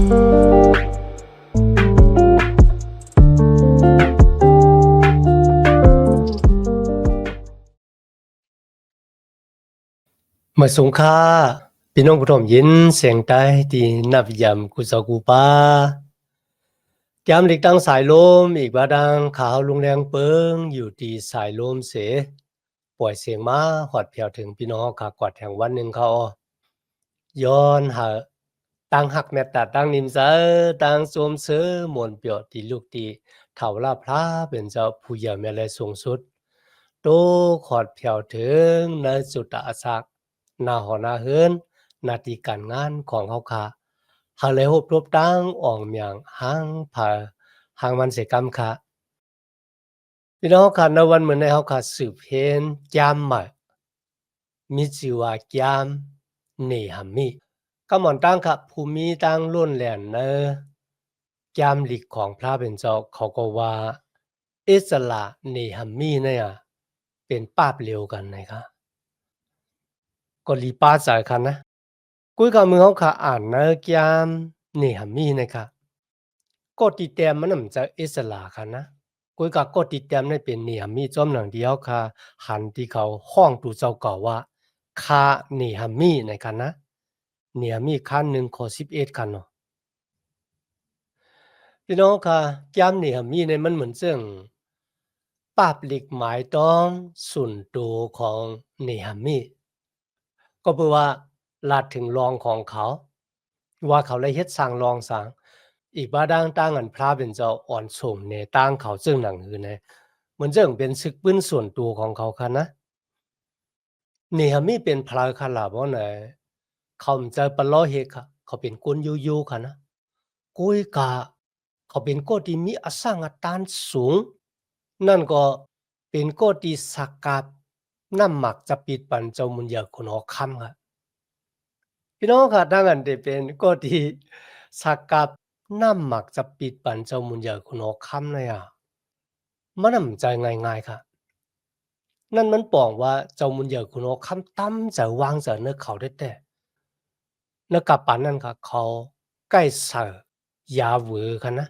เมื่อสงค่าพี่น้องผู้ชมยินเสียงใต้ที่นับยำกุศลกูปายามหลีกตั้งสายลมอีกบาดังขาวลุงแรงเปิงอยู่ที่สายลมเสปล่อยเสียงมาหอดเพียวถึงพี่น้องขากอดแห่งวันหนึ่งเขาย้อนหาตั้งหักแม่ตาตั้งนิมเสอตั้งสวมเสือหมวนเปียวที่ลูกตีเถ่าลาพระเป็นเจ้าผู้ใหญ่แม่เลยสูงสุดโตขอดเพียวถึงในสุตตะสักนาหอนาเฮินนาทีการงานของเขาค่ะหาเลยหบรบตั้งอ่องเมียงหางผาหางมันเสกรรมค่ะพี่น้องค่ะในวันเหมือนในเขาค่ะสืบเห็นจามใหม่มิจิวาจามเนหัมมีก็หมอนตั้งค่ะภูมิตั้งล้นแหลนเนจามหลีกของพระเป็นเจ้าเขาก็ว่าอิสระเนหัมมีเนี่ยเป็นปาบเร็วกันนะคะก็รีป้าใจคันนะกุยกับมือเขาค่ะอ่านเนจามเนหัมมีนะคะก็ติเตมมันนำจะอิสระคันนะกุยกับก็ติเตมในเป็นเนหัมมีจอมหนังเดียวค่ะหันที่เขาห้องตูเจ้าเก่าว่าคาเนหัมมีนะคะนะเนหัมมีคันหนึ่งข้อ11คันเนาะพี่น้องค่ะจามเนหัมมีเนี่ยมันเหมือนซึ่งปาบหลีกหมายต้องส่วนตัวของเนหัมมีก็เพื่อว่าลาดถึงรองของเขาว่าเขาเลยเฮ็ดสร้างรองสร้างอีกบาดังตั้งอันพระเป็นเจ้าอ่อนส่งในตั้งเขาซึ่งหนังหือนะมันจึงเป็นศึกปืนส่วนตัวของเขาค่ะนะเนหามีเป็นพลายคาลาบ่ไหนเขาจะปะล้อเฮค่ะเขาเป็นคนยูๆค่ะนะกุยกะเขาเป็นคนที่มีอสังอตานสูงนั่นก็เป็นคนที่สักกับน้ำหมักจะปิดปันเจ้ามุญญาคนหอคำค่ะ พี่น้องค่ะถ้างั้นได้เป็นก็ที่สักกับน้ำหมักจะปิดปันเจ้ามุญญาคุณออกคำเลยมันนำใจง่ายๆค่ะนั่นมันปองว่าเจ้ามุญญาคุณออกคำตั้มจะวางจะเนื้อเขาได้แต่เนื้อกับปานนั้นค่ะเขาใกล้เสือยาเวอค่ะนะ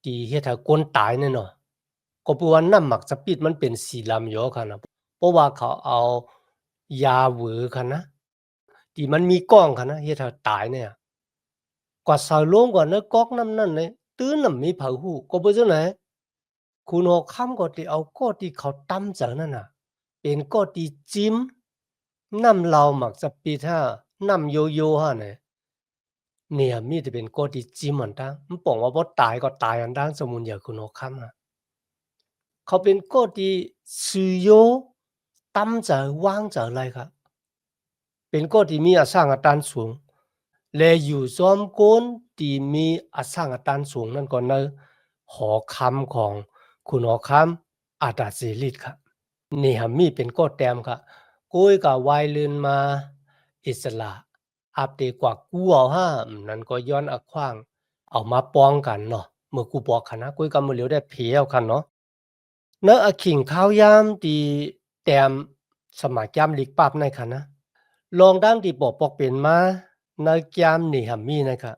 ดีเฮ็ดให้คนตายแน่เนาะก็เพราะว่าน้ำหมักจะปิดมันเป็นสีลำอยู่ค่ะนะเพราะว่าเขาเอายาเวอค่ะนะที่มันมีก้องค่ะนะเฮ็ดให้ตายเนี่ย กว่าสาวลงกว่าเนื้อก๊อกน้ำนั่นเลยตื้นน้ำมีเผาหูก็ไปจังไหนคุณหอค่ำก็ที่เอาก็ที่เขาตั้มเจอนั่นน่ะเป็นก็ที่จิ้มน้ำเราหมักจะปีท่าน้ำโยโย่ฮะเนี่ยมีแต่เป็นก็ที่จิ้มเหมือนตั้งมันบอกว่าพอตายก็ตายอันดังสมุนอย่างคุณหอค่ำเขาเป็นก็ที่ซื้อโยตั้มเจอว่างเจออะไรครับเป็นก็ที่มีอสร้างอาการสูง และอยู่ซ้อมโกนที่มีอสังตันสูงนั่นก็ในหอคำของคุณหอคำอาดาศิริตครับนี่ฮะมีเป็นก็แต้มครับกุยกับวายลืนมาอิสระอัปเดกว่ากูเอาห้านั่นก็ย้อนอักขว้างเอามาป้องกันเนาะเมื่อกูบอกคันนะกุยกับมือเหลียวได้เพียวคันเนาะเนอะอะขิงข้าวยามที่แต้มสมัครยามลีกปับในคันนะ ลองดั้งที่บอกปอกเป็นมาในยามนี่หัมมีนะครับ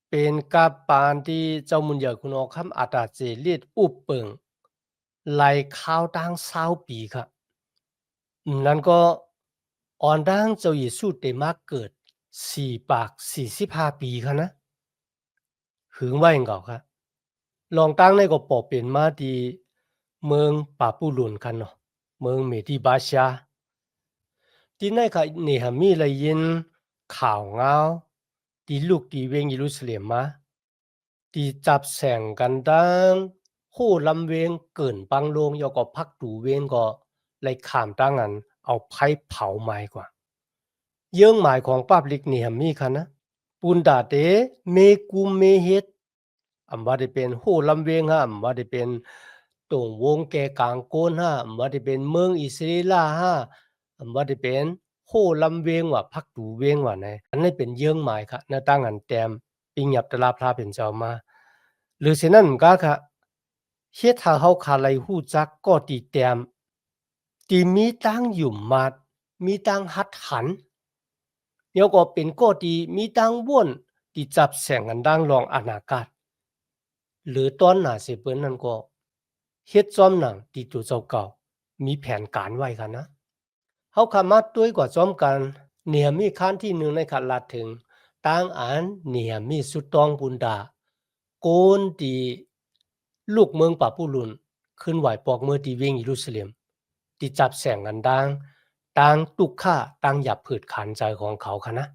เป็นกาปานที่เจ้ามุนเหยอคุณออกคำอาตาเจลีดอุบเปิงไหลข้าวตั้ง20ปีครับนั้นก็อ่อนดั้งเจ้าเยซูเตมาเกิด4ปาก45ปีครับนะหึงไว้เก่าครับลองตั้งในก็ปอกเป็นมาที่เมืองปาปูลุนกันเนาะเมืองเมดิบาชา ที่นั่นค่ะนี่ฮะมีเลยยินข่าวเงาที่ลูกที่เวงเยรูซาเล็มมาที่จับแสงกันดังโหลำเวงเกินปังลงยอก็พักตูเวงก็เลยขามตั้งอันเอาไผ่เผาไม้กว่าเยื่องหมายของปาบลิกนี่ฮะมีค่ะนะปุนดาเตเมกุมเมเฮ็ดอำว่าได้เป็นโหลำเวงฮะอำว่าได้เป็นตรงวงแก่กลางโกนฮะอำว่าได้เป็นเมืองอิสราเอลฮะ ว่าได้เป็นโหลำเวงว่าพักตูเวงว่าไหนอันนี้เป็นเยื่องหมายค่ะหน้าตั้งอันแต้มปิงหยับตะลาพระเป็นเจ้ามาหรือฉะนั้นก็ค่ะเฮ็ดให้เฮาคาไลฮู้จักก็ตีแต้มที่มีตั้งอยู่มาดมีตั้งหัดหันเดี๋ยวก็เป็นก็ที่มีตั้งว่น ที่จับแสงอันดังรองอากาศหรือต้นหนาสิเปิ้นนั่นก็เฮ็ดจอมหนังที่ตัวเจ้าเก่ามีแผนการไว้ค่ะนะเฮาคามาด้วยกว่าจอมกันเนียมีขั้นที่หนึ่งในขัดลาดถึงตั้งอันเนียมีสุดตองบุญดาโกนที่ลูกเมืองปาปุลุนขึ้นไหวปอกเมื่อที่วิ่งเยรูซาเล็มที่จับแสงอันดังตั้งตุกค่าตั้งหยับผืดขันใจของเขาค่ะนะ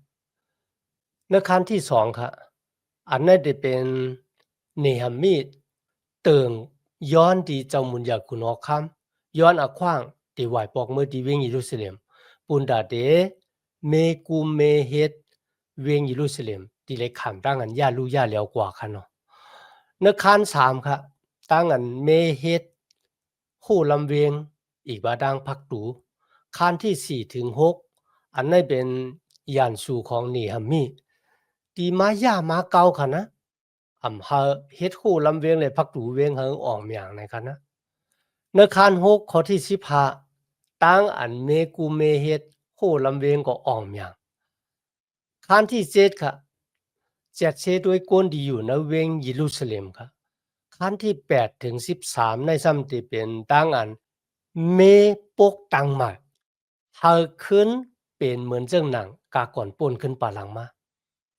ในขั้นที่สองค่ะอันนั้นได้เป็นเนหามีเติงย้อนที่เจ้ามุนยากุนอคัมย้อนอาขว้างที่ไหวปอกเมื่อที่วิ่งเยรูซาเล็มปุนดาเดเมกูเมเฮดเวียงเยรูซาเล็มที่เล็กขามตั้งอันยาลูยาแล้วกว่าค่ะเนาะในขั้นสามค่ะตั้งอันเมเฮดโหลำเวียงอีกบาดังพักตูขั้นที่สี่ถึงหกอันนั้นเป็นยานสู่ของเนหามีตีมายามาเก่าค่ะนะหาเฮ็ดโหลำเวียงเลยพักตูเวียงเฮงออกอย่างในค่ะนะในขั้นหกข้อที่15ตั้งอันเมกูเมเฮ็ดโหลำเวียงก็ออกอย่างขั้นที่เจ็ดค่ะเจ็ดเชด้วยกวนที่อยู่ในเวียงเยรูซาเล็มค่ะขั้นที่8ถึง13ในซ้ำที่เป็นตั้งอันเมปกตังมาเฮาขึ้นเป็นเหมือนเจ้าหนังกาก่อนป่นขึ้นป่าหลังมา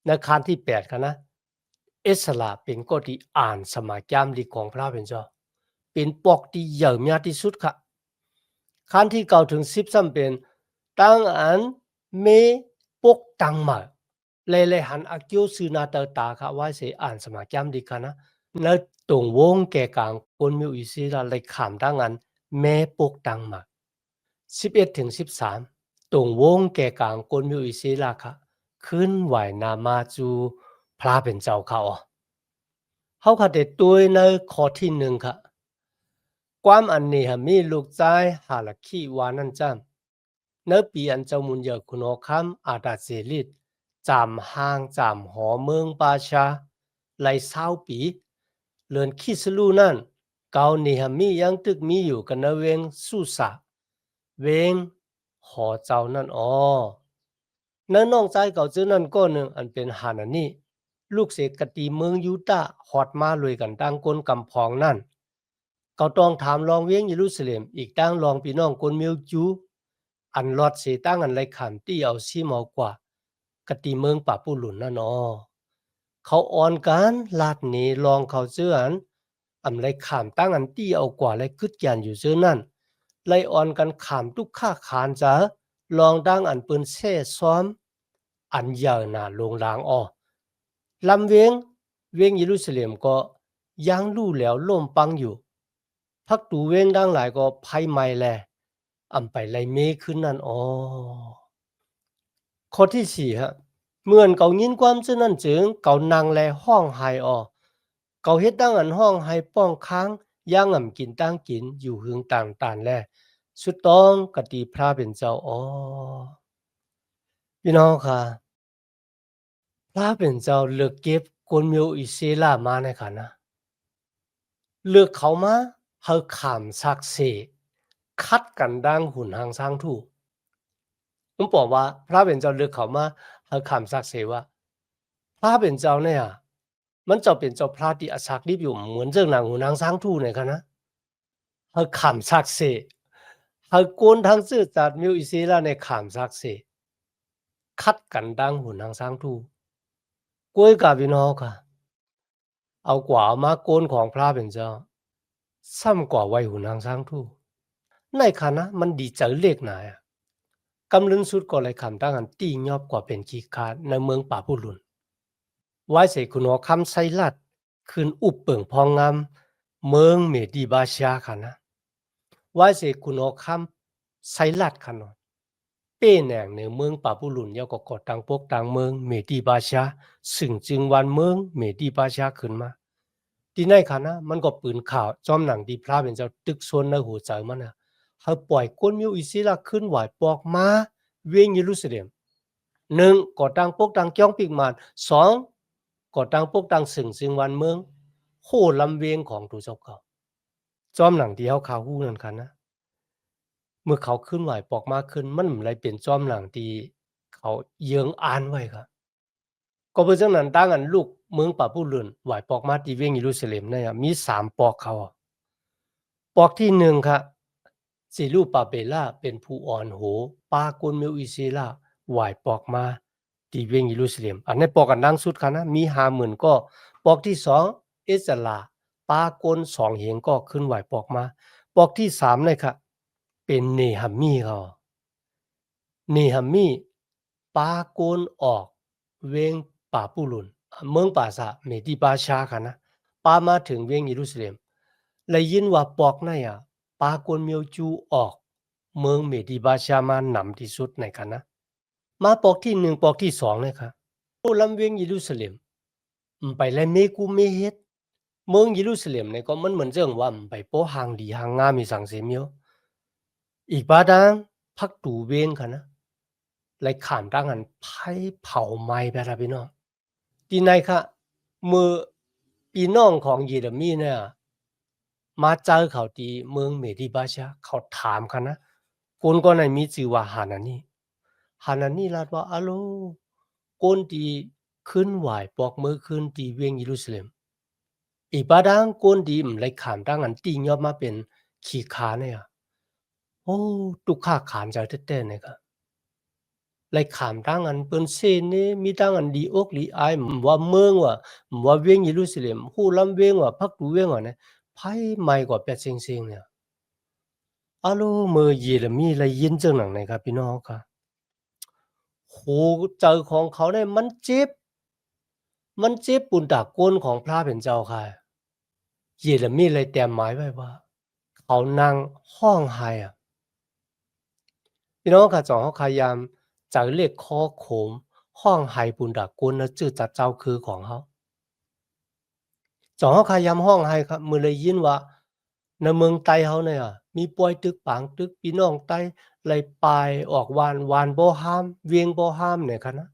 ในขั้นที่8ค่ะนะอิสระเป็นก็ที่อ่านสมาจามดีของพระเป็นเจ้าเป็นปอกที่ใหญ่มากที่สุดค่ะขั้นที่9ถึง10ซ้ำเป็นตั้งอันเมปกตังมาเลยหันอักโยซือนาเตอตาค่ะว่าเสอ่านสมาจามดีค่ะนะในตรงวงแก่กลางคนมิวอิสิราเลยขามตั้งอันแม่ปกตังมา11ถึง13ตรงวงแก่กลางคนมิวอิสิราค่ะขึ้นไหวนามาจูพระเป็นเจ้าเขาเฮาค่ะได้ตัวในข้อที่1ค่ะความอันนี้มีลูกชายหาลักขีวานันจันในปีอันเจ้ามุนเยคุณอคัมอาดาเสลิดจำห่างจำหอเมืองปาชาไล20ปีเลือนคิสลูนั่นเกาเนหามียังตึกมีอยู่กันในเวงสุสาเวงหอเจ้านั่นในน้องใจเก่าจื้อนั่นก็หนึ่งอันเป็นหานานี่ลูกเสกกตีเมืองยูตาหอดมาลุยกันตั้งก้นกำพองนั่นเขาต้องถามลองเวียงเยรูซาเล็มอีกตั้งลองพี่น้องคนเมียวจูอันลอดเสตั้งอันไรขามที่เอาซีเมากว่ากตีเมืองป่าปุหลุนนั่นเขาอ่อนกันลาดนี้ลองเขาเจืออันไรขามตั้งอันที่เอากว่าไรกึดยันอยู่เจือนั่นไลอ่อนกันขามทุกข้าขานจะลองดังอันปืนเซ่ซ้อมอันยาวหนาลงลางลำเวียงเยรูซาเล็มก็ยังลู่แล้วล่มปังอยู่พักตูเว้งดังหลายก็ไพ่ไม่แลไปไลเมขึ้นนั่นข้อที่4ฮะเหมือนเกายินความซื่อนั่นจึงเกานังแลห้องไห้เกาเฮ็ดดังอันห้องไห้ป้องค้างย่างกินตั้งกินอยู่หึงต่างตานแลสุดต้องกติพระเป็นเจ้าพี่น้องค่ะพระเป็นเจ้าเลือกเก็บคนเมียวอิเซลามาในค่ะนะเลือกเขามาเฮาขามซักเสคัดกันดังหุ่นหางสร้างถูกผมบอกว่าพระเป็นเจ้าเลือกเขามาเฮาขามซักเสว่าพระเป็นเจ้าเนี่ยมันจะเป็นเจ้าพระที่อาศักรีบอยู่เหมือนเจ้านางหุ่นหางสร้างถูกในค่ะนะเฮาขามซักเสเฮาโกนทั้งซื่อจัดเมียวอิเซลาในขามซักเสคัดกันดังหุ่นหางสร้างถูกกล้วยกับพี่น้องค่ะเอากว่ามาโกนของพระเป็นเจ้าซ้ำกว่าไว้หุ่นหางสร้างถูกในคณะมันดีใจเล็กหนากำลึงสุดก็เลยคำตั้งอันตียอบกว่าเป็นขี้ขาดในเมืองป่าผู้ลุนไว้เสคุณหอคำไซลัดคืนอุบเปิงพองงามเมืองเมดีบาชาค่ะนะไว้เสคุณหอคำไซลัดค่ะนอนเป้แหน่งในเมืองป่าผู้ลุนยก็กอดตังพวกตังเมืองเมดีบาชาซึ่งจึงวันเมืองเมดีบาชาขึ้นมาที่ในค่ะนะมันก็ปืนข่าวจอมหนังดีพระเป็นเจ้าตึกส่วนในหัวใจมันนะเขาปล่อยก้นมิวอิสิลาขึ้นไหวปอกมาเวียงเยรูซาเล็ม1ก่อตั้งปกตั้งจ้องปีกมาน2ก่อตั้งปกตั้งซึ่งวันเมืองโหลำเวียงของตัวเจ้าเขาจอมหนังที่เขาข่าวฮู้นั่นค่ะนะเมื่อเขาขึ้นไหวปอกมาขึ้นมันเลยเป็นจอมหนังที่เขาเยืองอ่านไว้ครับ ก็เพราะฉะนั้นตั้งอันลูกเมืองปาปุลุนไหวปอกมาที่เวียงเยรูซาเล็มเนี่ยมี3ปอกเขาปอกที่1ค่ะสิรูปาเปล่าเป็นผู้อ่อนโหปากลเมวอิเซลาไหวปอกมาที่เวียงเยรูซาเล็มอันนี้ปอกกันดังสุดค่ะนะมี 50,000 ก็ปอกที่2เอสลาปากล2เหงก็ขึ้นไหวปอกมาปอกที่3เลยค่ะเป็นเนหะมีเขาเนหะมีปากลออกเวงป่าปุลุนเมืองป่าสะเมดิบาชาค่ะนะปามาถึงเวียงเยรูซาเล็มเลยยินว่าปอกนั่นอ่ะปากลเมียวจูออกเมืองเมดิบาชามานำที่สุดในค่ะนะมาปอกที่1ปอกที่2เลยค่ะผู้ลำเวียงเยรูซาเล็มไปเลยเมกูเมเฮ็ดเมืองเยรูซาเล็มเนี่ยก็มันเหมือนเรื่องว่าไปโปหางดีหางงามมีสังเสมียวอีกบาดังพักตูเวงค่ะนะเลยขามตั้งอันไพ่เผาไหม้ไปละพี่น้องที่ไหนคะมือพี่น้องของเยเรมีเนี่ยมาเจอเขาที่เมืองเมดิบาชาเขาถามค่ะนะคนก็ในมีชื่อว่าฮานานีฮานานีลาดว่าอะโลคนที่ขึ้นไหวปอกมือขึ้นที่เวียงเยรูซาเล็มอีบาดังคนที่เลยขามตั้งอันตียอบมาเป็นขี้ขาเนี่ยโอ้ตุกข้าขานใจแท้ๆเนี่ยครับ 来看当然本身呢，มี当然ลีอกลีอายว่าเมืองว่าว่าเวียงเยรูซาเล็มฮู้ลำเวียงว่าพักดูเวียงว่าเนี่ยไผใหม่กว่าเป็ดเซ็งๆเนี่ยอะโลเมื่อเยเรมีได้ยินจังหนังเนี่ยครับพี่น้องครับโอ้โฮใจของเขาเนี่ยมันเจ็บปุ่นตากก้นของพระเป็นเจ้าค่ะเยเรมีเลยเตรียมหมายไว้ว่าเขานั่งร้องไห้อะ พี่น้องค่ะจองเขาพยายามจะเรียกคอโขมห้องไห้บุญดากกุนนะจื้อจัดเจ้าคือของเขาจองเขาพยายามห้องไห้ครับมือเลยยินว่าในเมืองไต้เขาเนี่ยมีป่วยตึกปางตึกพี่น้องไต้เลยไปออกวานบ่ห้ามเวียงบ่ห้ามเนี่ยค่ะนะ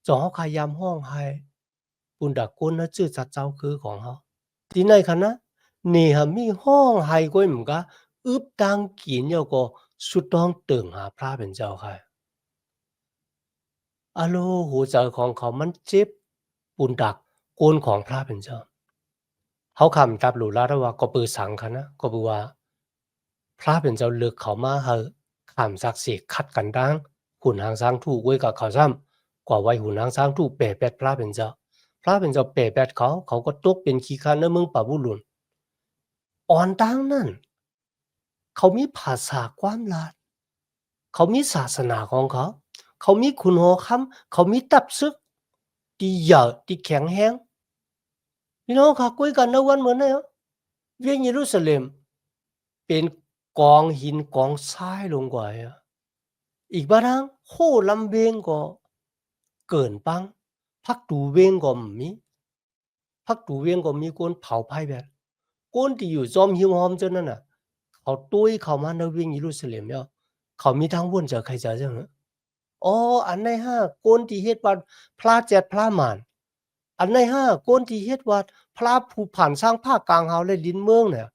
จองเขาพยายามห้องไห้บุญดากกุนนะจื้อจัดเจ้าคือของเขาที่ไหนคะนะนี่ฮะมีห้องไห้ก้อยเหมือนกะอึบดังกินแล้วก็สุดต้องตึงหาพระเป็นเจ้าค่ะ อะโลหัวใจของเขามันเจ็บปุ่นดักโกนของพระเป็นเจ้าเขาคำตับหลูลาดว่าก็ปือสังคะนะก็บือว่าพระเป็นเจ้าเลือกเขามาเฮาคำศักดิ์สิทธิ์ขัดกันดังหุ่นหางสร้างถูกไว้กับเขาซ้ำกว่าไว้หุ่นหางสร้างถูกแปะแปดพระเป็นเจ้าพระเป็นเจ้าแปะแปดเขาก็ตกเป็นขี้คร้านในเมืองปาบุลุนอ่อนดังนั้นเขามีภาษาความลาดเขามีศาสนาของเขาเขามีคุณหอคำเขามีตับซึกที่ใหญ่ที่แข็งแรงพี่น้องค่ะคุยกันนะวันเหมือนเนี่ยเวียงเยรูซาเล็มเป็นกองหินกองทรายลงกว่าอะอีกบางทางโหลำเวงก็เกินปังพักตูเวงก็มีพักตูเวงก็มีคนเผาไผ่แบบคนที่อยู่จอมหิวหอมจนนั่นน่ะเขาตุ้ยเข้ามาในเวียงเยรูซาเล็มแล้วเขามีทางวนจากใครจะจังเหรอ อ๋ออันในห้าโกนที่เฮ็ดวัดพระเจ็ดพระหมานอันในห้าโกนที่เฮ็ดวัดพระผู้ผ่านสร้างภาคกลางเฮาและลิ้นเมืองเนี่ย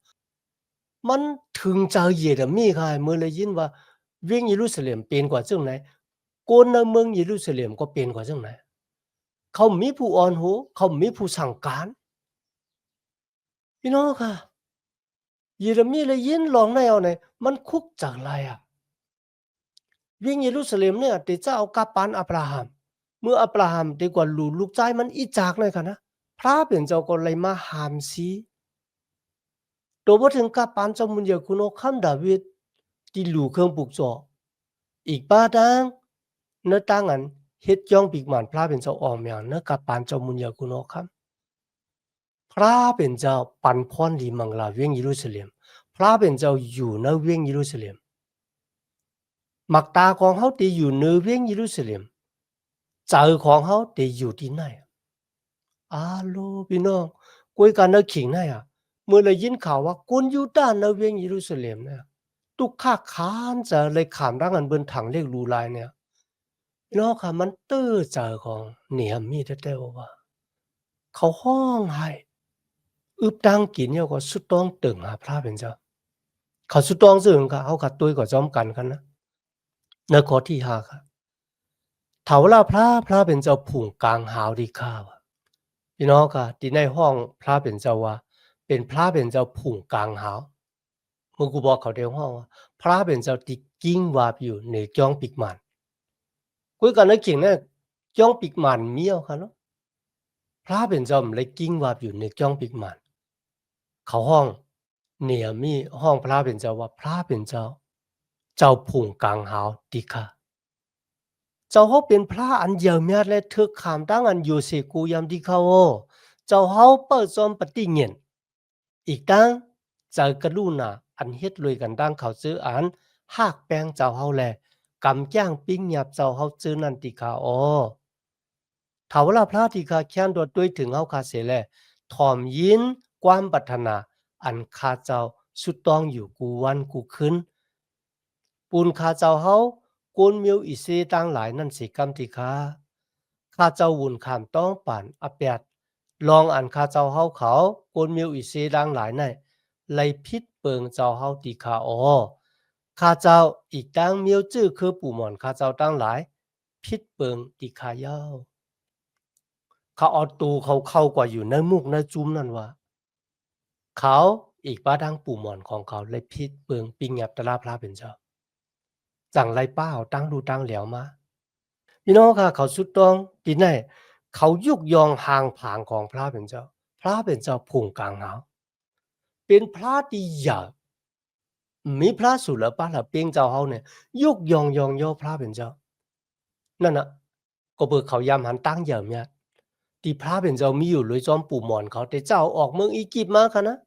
มันถึงจะเหยียดอะมีค่ะเมื่อได้ยินว่าเวียงเยรูซาเล็มเป็นกว่าจังไหนโกนในเมืองเยรูซาเล็มก็เป็นกว่าจังไหนเขามีผู้อ่อนโหเขามีผู้สั่งการพี่น้องค่ะเยเรมีได้ยินร้องในเอาไหนมันคุกจากไรอะเวียงเยรูซาเล็มเนี่ยได้เจ้าเอากาปานอับราฮัม เมื่ออับราฮัมได้กว่าลูกใจมันอีจากเลยค่ะนะพระเป็นเจ้าก็เลยมาหามสีตัวบ่ถึงกับปานเจ้ามุญญาคุณอคัมดาวิดที่ลูกเครื่องปลูกจออีกบ้าดังเนื้อตั้งอันเฮ็ดย่องปีกหมันพระเป็นเจ้าออมอย่างเนื้อกับปานเจ้ามุญญาคุณอคัมพระเป็นเจ้าปันพรดีมังลาเวียงเยรูซาเล็มพระเป็นเจ้าอยู่ในเวียงเยรูซาเล็มมักตาของเขาที่อยู่ในเวียงเยรูซาเล็มใจของเขาที่อยู่ที่ไหน อาโลพี่น้องคุยกันในขิงเนี่ยเมื่อได้ยินข่าวว่าคนยูดาห์ในเวียงเยรูซาเล็มเนี่ยตุกขากค้านจะเลยขามร่างอันเบิ่นถังเลขรูลายเนี่ยพี่น้องค่ะมันตื้อใจของเนหะมีแท้ๆว่าเขาร้องไห้อึบดังกินเนี่ยก็สุดต้องตึงหาพระเป็นเจ้าเขาสุดต้องซึ่งค่ะเขาขัดตุ้ยก็จอมกันนะในข้อที่5ค่ะ ถาเวลาพระเป็นเจ้าผุ่งกลางหาวดีข้าวอะพี่น้องค่ะที่ในห้องพระเป็นเจ้าว่าเป็นพระเป็นเจ้าผุ่งกลางหาวเมื่อกูบอกเขาในห้องว่าพระเป็นเจ้าที่กิ้งวาบอยู่ในจ้องปิกมันกุยกันนึกถึงเนี่ยจ้องปิกมันเมียวค่ะเนาะพระเป็นเจ้ามันเลยกิ้งวาบอยู่ในจ้องปิกมันเขาห้องเนี่ยมีห้องพระเป็นเจ้าว่าพระเป็นเจ้าเจ้าผุ่งกลางหาวดีค่ะเจ้าเขาเป็นพระอันเดียวเมียและเธอขามตั้งอันอยู่เสกูยามดีเขาโอเจ้าเขาเปิดจอมปฏิเงียนอีกตั้งเจอกระลูนาอันเฮ็ดเลยกันดังเขาซื้ออันหากแปลงเจ้าเขาแลกำจ้างปิ้งหยับเจ้าเขาซื้อนันติคาโอถ้าเวลาพระที่ข้าแค้นโดดด้วยถึงเฮาคาเสแลถ่อมยินความปรารถนาอันข้าเจ้าสุดต้องอยู่กูวันกูคืนปูนข้าเจ้าเฮาโกนมิวอิเซตั้งหลายนั่นสิกำติข้าเจ้าวุ่นขามต้องป่านอแปดลองอันข้าเจ้าเฮาเขาโกนมิวอิเซดังหลายนั่นไลพิษเปิงเจ้าเฮาติคาออข้าเจ้าอีกตั้งมิวจื้อคือปู่หมอนข้าเจ้าตั้งหลายพิษเปิงติคาเย้าเขาเอาตูเขาเข้ากว่าอยู่ในมุกในจุ้มนั่นว่าเขาอีกป้าดังปู่หมอนของเขาเลยพิษเปิงปิงแงบตะลาพระเป็นเจ้าจังไรป้าเอาตั้งดูตั้งเหลียวมาพี่น้องค่ะเขาสุดต้องปีไหนเขายุกยองหางผางของพระเป็นเจ้าพระเป็นเจ้าผงกลางหาวเป็นพระที่ใหญ่มีพระสุรป้าละเปียงเจ้าเฮาเนี่ยยุกยองยองย่อพระเป็นเจ้านั่นน่ะก็เปิดเขายามหันตั้งเหยิมเนี่ยที่พระเป็นเจ้ามีอยู่เลยจอมปู่หมอนเขาแต่เจ้าออกเมืองอียิปต์มาค่ะนะ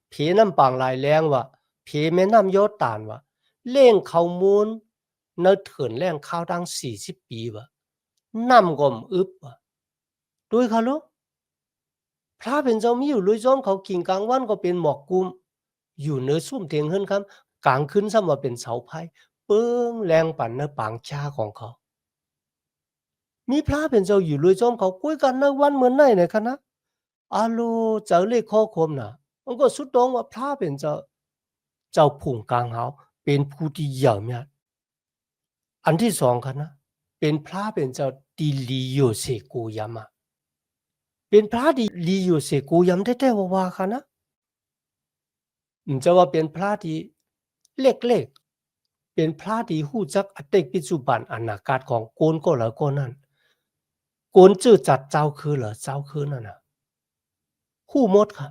เพน้ำปางลายแรงว่ะเพแม่น้ำยอดตานว่ะเล่งเขามูลเนื้อเถินแรงข้าวดัง40 ปีว่ะน้ำก็มอึบว่ะด้วยค่ะลูกพระเป็นเจ้ามีอยู่เลยจอมเขากิ่งกลางวันก็เป็นหมอกกุมอยู่เนื้อซุ่มเทียงเฮิรนครับกลางคืนซ้ำว่าเป็นเสาไพ่เปิ้งแรงปั่นเนื้อปางชาของเขามีพระเป็นเจ้าอยู่เลยจอมเขาคุยกันในวันเหมือนไหนเนี่ยคะนะอาโลเจ้าเลขข้อคมน่ะมันก็สุดตรงว่าพระเป็นเจ้าผุ่งกลางเฮาเป็นผู้ที่ใหญ่เนี่ยอันที่สองค่ะนะเป็นพระเป็นเจ้าตีลีโยเสกูยามาเป็นพระที่ลีโยเสกูยามแท้ๆว่าค่ะนะจะว่าเป็นพระที่เล็กๆเป็นพระที่ฮู้จักอดีตปัจจุบันอนาคตของโกนก็แล้วก็นั่นโกนจื้อจัดเจ้าคือเหรอเจ้าคือนั่นน่ะฮู้หมดค่ะ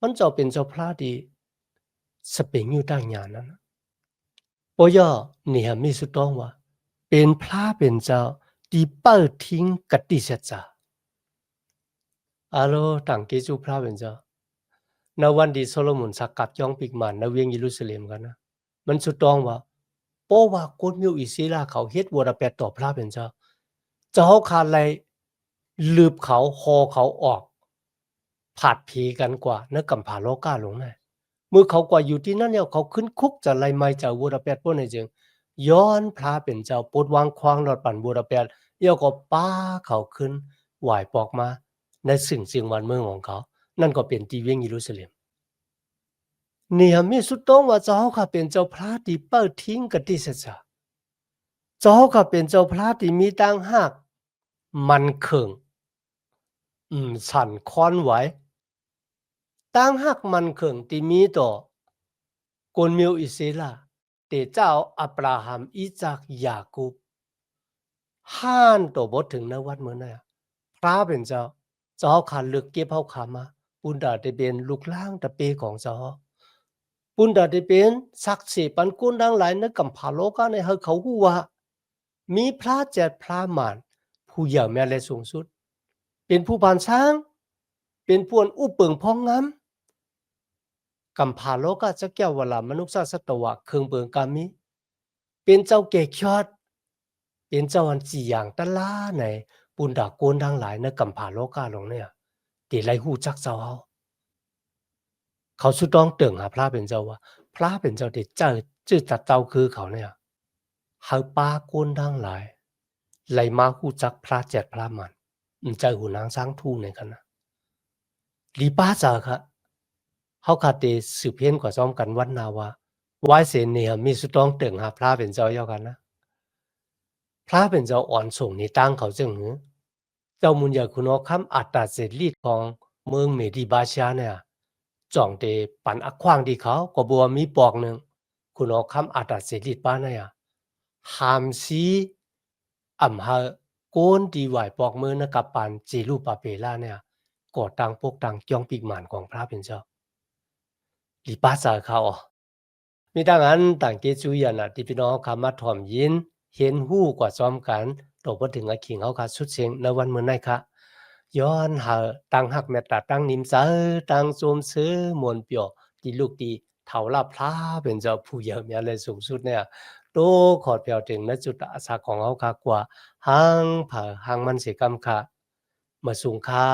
มันเจ้าเป็นเจ้าพระที่สเปงอยู่ตั้งหยานั้นปอย่อเนี่ยมีสุดต้องว่าเป็นพระเป็นเจ้าที่เปิดทิ้งกติเสจาอาโลต่างเกจูพระเป็นเจ้าในวันที่โซโลมอนสักกับย่องปิกมันในเวียงเยรูซาเล็มกันนะมันสุดต้องว่าเพราะว่าคนมิวอิสราเขาเฮ็ดวรแปดต่อพระเป็นเจ้าเจ้าขาดไรลืบเขาคอเขาออกผาดผีกันกว่าเนื้อกำผาโลกาลงแน่เมื่อเขากว่าอยู่ที่นั่นเนี่ยเขาขึ้นคุกจะไรไม่จากวรแปดพวกนี้จึงย้อนพระเป็นเจ้าปดวางควางหลอดปั่นวรแปดเอี่ยวก็ป้าเขาขึ้นไหวปอกมาในสิ่งวันเมืองของเขานั่นก็เป็นที่เวียงเยรูซาเล็มเนี่ยมีสุดต้องว่าเจ้าค่ะเป็นเจ้าพระที่เปิดทิ้งกติสัจจะเจ้าค่ะเป็นเจ้าพระที่มีตั้งหากมันเคิงสั่นคอนไหวตั้งหากมันเคิงที่มีต่อคนมิวอิสราแต่เจ้าอับราฮัมอิซักยาคูบห้านตัวบทถึงในวัดเมื่อนั้นพระเป็นเจ้าขาเลือกเก็บเฮาขามาปุณดาได้เป็นลูกล่างตะเปของเจ้าปุณดาได้เป็นศักดิ์สิทธิ์ปันกุนดังหลายในกำพาโลกาในเฮาเขาฮู้ว่ามีพระเจ็ดพระมารผู้ใหญ่แม่และสูงสุดเป็นผู้ผ่านช้างเป็นพวนอุปเปิงพ้องงามกำพาโลกาจะแก้วเวลามนุษย์สัตวะเครื่องเบิงกามีเป็นเจ้าเกคยอดเป็นเจ้าอันจีอย่างตะลาในปุณดาโกนดังหลายในกำพาโลกาลงเนี่ยตีไรหู้จักเจ้าเขาสุดต้องเติ่งหาพระเป็นเจ้าว่าพระเป็นเจ้าที่เจ้าจื้อจัดเจ้าคือเขาเนี่ยเฮาปาโกนดังหลายไหลมาหู้จักพระเจ็ดพระมันใจหูนางสร้างทู่ในกันนะลีป้าจาค่ะเฮาคาเตสืบเพี้ยนกว่าซ้อมกันวันนาว่าไว้เสนเนี่ยมีสุดต้องเติ่งหาพระเป็นเจ้าเยากันนะ พระเป็นเจ้าอ่อนส่งในตั้งเขาจึงหือเจ้ามุญญาคุณอคัมอัตตาเสรีของเมืองเมดิบาชาเนี่ยจ่องเตปันอักขวางดีเขาก็บัวมีปอกหนึ่งคุณอคัมอัตตาเสรีป้าเนี่ยหามซีอ่ำฮาโกนดีไหวปอกมือนะกับปันเจรูปาเปล่าเนี่ยก่อตังปกตังจ้องปีกหมานของพระเป็นเจ้าลีป้าสาเขาอ๋อ มีดังนั้นต่างเกจูยันน่ะที่พี่น้องคำมาถ่อมยินเห็นหู้กว่าซ้อมกันตกบ่ถึงอาขิงเฮาค่ะสุดเสียงในวันมื้อนั้นค่ะย้อนหาตั้งหักแม่ตาตั้งนิมเซอตั้งโซมเซอมวนเปียวที่ลูกดีเฒ่าลาพลาเป็นเจ้าผู้เยอะแยะเลยสูงสุดเนี่ยโตขอดแผ่วถึงณจุดอาสาของเฮาค่ะกว่าหังผาหังมันสิกรรมค่ะมาสูงค่า